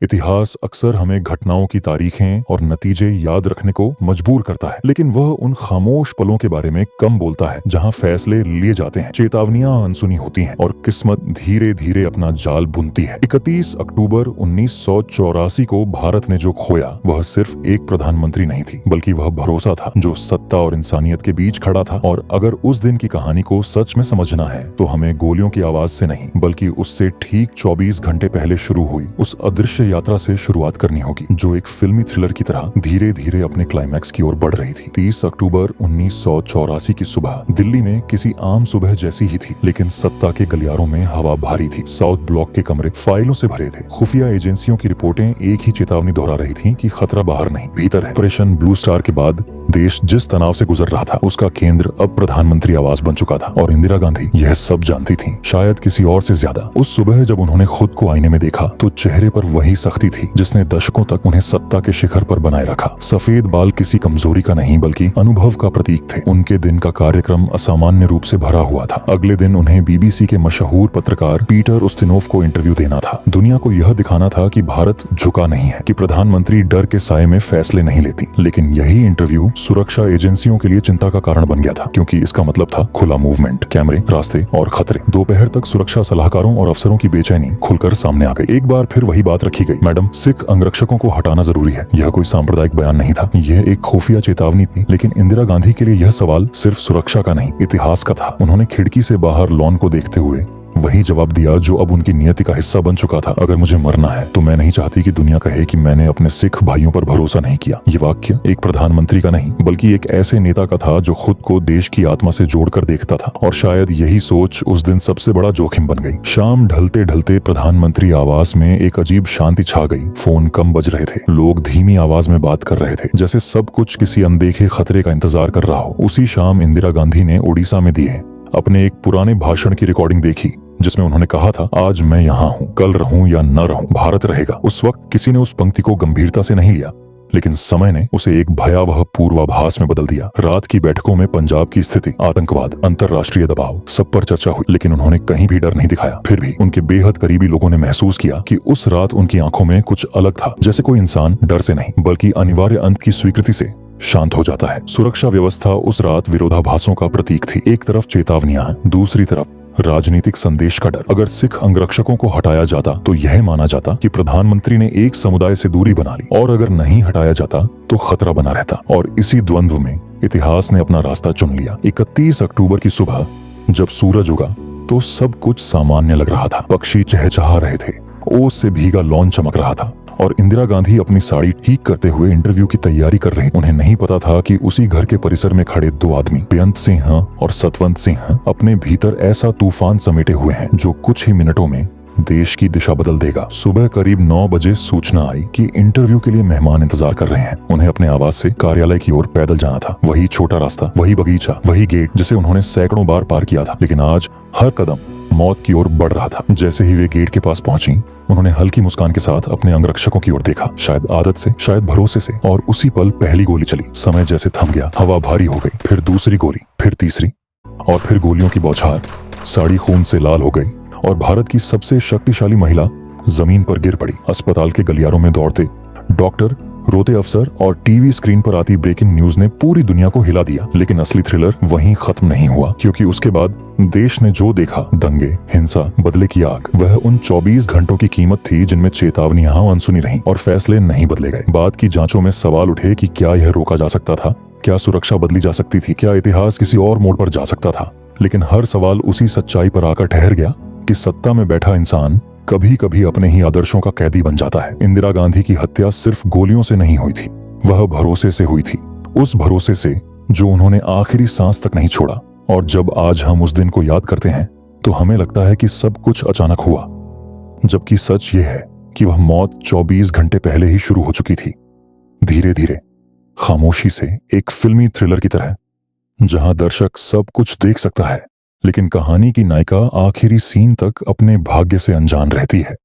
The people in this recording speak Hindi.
इतिहास अक्सर हमें घटनाओं की तारीखें और नतीजे याद रखने को मजबूर करता है, लेकिन वह उन खामोश पलों के बारे में कम बोलता है जहां फैसले लिए जाते हैं, चेतावनियां अनसुनी होती हैं और किस्मत धीरे धीरे अपना जाल बुनती है। 31 अक्टूबर 1984 को भारत ने जो खोया वह सिर्फ एक प्रधानमंत्री नहीं थी, बल्कि वह भरोसा था जो सत्ता और इंसानियत के बीच खड़ा था। और अगर उस दिन की कहानी को सच में समझना है तो हमें गोलियों की आवाज से नहीं, बल्कि उससे ठीक 24 घंटे पहले शुरू हुई उस अदृश्य यात्रा से शुरुआत करनी होगी, जो एक फिल्मी थ्रिलर की तरह धीरे धीरे अपने क्लाइमैक्स की ओर बढ़ रही थी। 30 अक्टूबर 1984 की सुबह दिल्ली में किसी आम सुबह जैसी ही थी, लेकिन सत्ता के गलियारों में हवा भारी थी। साउथ ब्लॉक के कमरे फाइलों से भरे थे। खुफिया एजेंसियों की रिपोर्टें एक ही चेतावनी दोहरा रही थी कि खतरा बाहर नहीं, भीतर है। ऑपरेशन ब्लू स्टार के बाद देश जिस तनाव से गुजर रहा था, उसका केंद्र अब प्रधानमंत्री आवास बन चुका था और इंदिरा गांधी यह सब जानती थी, शायद किसी और से ज्यादा। उस सुबह जब उन्होंने खुद को आईने में देखा तो चेहरे पर वही सख्ती थी जिसने दशकों तक उन्हें सत्ता के शिखर पर बनाए रखा। सफेद बाल किसी कमजोरी का नहीं, बल्कि अनुभव का प्रतीक थे। उनके दिन का कार्यक्रम असामान्य रूप से भरा हुआ था। अगले दिन उन्हें बीबीसी के मशहूर पत्रकार पीटर उस्तिनोव को इंटरव्यू देना था। दुनिया को यह दिखाना था कि भारत झुका नहीं है, कि प्रधानमंत्री डर के साए में फैसले नहीं लेती। लेकिन यही इंटरव्यू सुरक्षा एजेंसियों के लिए चिंता का कारण बन गया था, क्योंकि इसका मतलब था खुला मूवमेंट, कैमरे, रास्ते और खतरे। दोपहर तक सुरक्षा सलाहकारों और अफसरों की बेचैनी खुलकर सामने आ गई। एक बार फिर वही बात रखी गई, मैडम, सिख अंगरक्षकों को हटाना जरूरी है। यह कोई सांप्रदायिक बयान नहीं था, यह एक खुफिया चेतावनी थी। लेकिन इंदिरा गांधी के लिए यह सवाल सिर्फ सुरक्षा का नहीं, इतिहास का था। उन्होंने खिड़की से बाहर लॉन को देखते हुए वही जवाब दिया जो अब उनकी नियति का हिस्सा बन चुका था, अगर मुझे मरना है तो मैं नहीं चाहती कि दुनिया कहे कि मैंने अपने सिख भाइयों पर भरोसा नहीं किया। ये वाक्य एक प्रधानमंत्री का नहीं, बल्कि एक ऐसे नेता का था जो खुद को देश की आत्मा से जोड़कर देखता था। और शायद यही सोच उस दिन सबसे बड़ा जोखिम बन गई। शाम ढलते ढलते प्रधानमंत्री आवास में एक अजीब शांति छा गई। फोन कम बज रहे थे, लोग धीमी आवाज में बात कर रहे थे, जैसे सब कुछ किसी अनदेखे खतरे का इंतजार कर रहा हो। उसी शाम इंदिरा गांधी ने उड़ीसा में दिए अपने एक पुराने भाषण की रिकॉर्डिंग देखी, जिसमें उन्होंने कहा था, आज मैं यहाँ हूँ, कल रहूं या न रहूं, भारत रहेगा। उस वक्त किसी ने उस पंक्ति को गंभीरता से नहीं लिया, लेकिन समय ने उसे एक भयावह पूर्वाभास में बदल दिया। रात की बैठकों में पंजाब की स्थिति, आतंकवाद, अंतर्राष्ट्रीय दबाव, सब पर चर्चा हुई, लेकिन उन्होंने कहीं भी डर नहीं दिखाया। फिर भी उनके बेहद करीबी लोगों ने महसूस किया कि उस रात उनकी आंखों में कुछ अलग था, जैसे कोई इंसान डर से नहीं, बल्कि अनिवार्य अंत की स्वीकृति से शांत हो जाता है। सुरक्षा व्यवस्था उस रात विरोधाभासों का प्रतीक थी। एक तरफ चेतावनियां, दूसरी तरफ राजनीतिक संदेश का डर। अगर सिख अंगरक्षकों को हटाया जाता तो यह माना जाता कि प्रधानमंत्री ने एक समुदाय से दूरी बना ली, और अगर नहीं हटाया जाता तो खतरा बना रहता। और इसी द्वंद्व में इतिहास ने अपना रास्ता चुन लिया। 31 अक्टूबर की सुबह जब सूरज उगा तो सब कुछ सामान्य लग रहा था। पक्षी चहचहा रहे थे, ओस से भीगा लॉन चमक रहा था, और इंदिरा गांधी अपनी साड़ी ठीक करते हुए इंटरव्यू की तैयारी कर रही। उन्हें नहीं पता था कि उसी घर के परिसर में खड़े दो आदमी, बेअंत सिंह और सतवंत सिंह, अपने भीतर ऐसा तूफान समेटे हुए हैं जो कुछ ही मिनटों में देश की दिशा बदल देगा। सुबह करीब 9 बजे सूचना आई कि इंटरव्यू के लिए मेहमान इंतजार कर रहे हैं। उन्हें अपने आवास से कार्यालय की ओर पैदल जाना था। वही छोटा रास्ता, वही बगीचा, वही गेट जिसे उन्होंने सैकड़ों बार पार किया था। लेकिन आज हर कदम मौत की ओर बढ़ रहा था। जैसे ही वे गेट के पास पहुंची, उन्होंने हल्की मुस्कान के साथ अपने अंगरक्षकों की ओर देखा, शायद आदत से, शायद भरोसे से। और उसी पल पहली गोली चली। समय जैसे थम गया, हवा भारी हो गई। फिर दूसरी गोली, फिर तीसरी, और फिर गोलियों की बौछार। साड़ी खून से लाल हो गई और भारत की सबसे शक्तिशाली महिला जमीन पर गिर पड़ी। अस्पताल के गलियारों में दौड़ते डॉक्टर, रोते अफसर और टीवी स्क्रीन पर आती ब्रेकिंग न्यूज ने पूरी दुनिया को हिला दिया। लेकिन असली थ्रिलर वहीं खत्म नहीं हुआ, क्योंकि उसके बाद देश ने जो देखा, दंगे, हिंसा, बदले की आग, वह उन 24 घंटों की कीमत थी जिनमें चेतावनियां अनसुनी रहीं और फैसले नहीं बदले गए। बाद की जांचों में सवाल उठे कि क्या यह रोका जा सकता था, क्या सुरक्षा बदली जा सकती थी, क्या इतिहास किसी और मोड़ पर जा सकता था। लेकिन हर सवाल उसी सच्चाई पर आकर ठहर गया कि सत्ता में बैठा इंसान कभी कभी अपने ही आदर्शों का कैदी बन जाता है। इंदिरा गांधी की हत्या सिर्फ गोलियों से नहीं हुई थी, वह भरोसे से हुई थी। उस भरोसे से जो उन्होंने आखिरी सांस तक नहीं छोड़ा। और जब आज हम उस दिन को याद करते हैं तो हमें लगता है कि सब कुछ अचानक हुआ, जबकि सच ये है कि वह मौत 24 घंटे पहले ही शुरू हो चुकी थी, धीरे धीरे, खामोशी से, एक फिल्मी थ्रिलर की तरह, जहां दर्शक सब कुछ देख सकता है, लेकिन कहानी की नायिका आखिरी सीन तक अपने भाग्य से अनजान रहती है।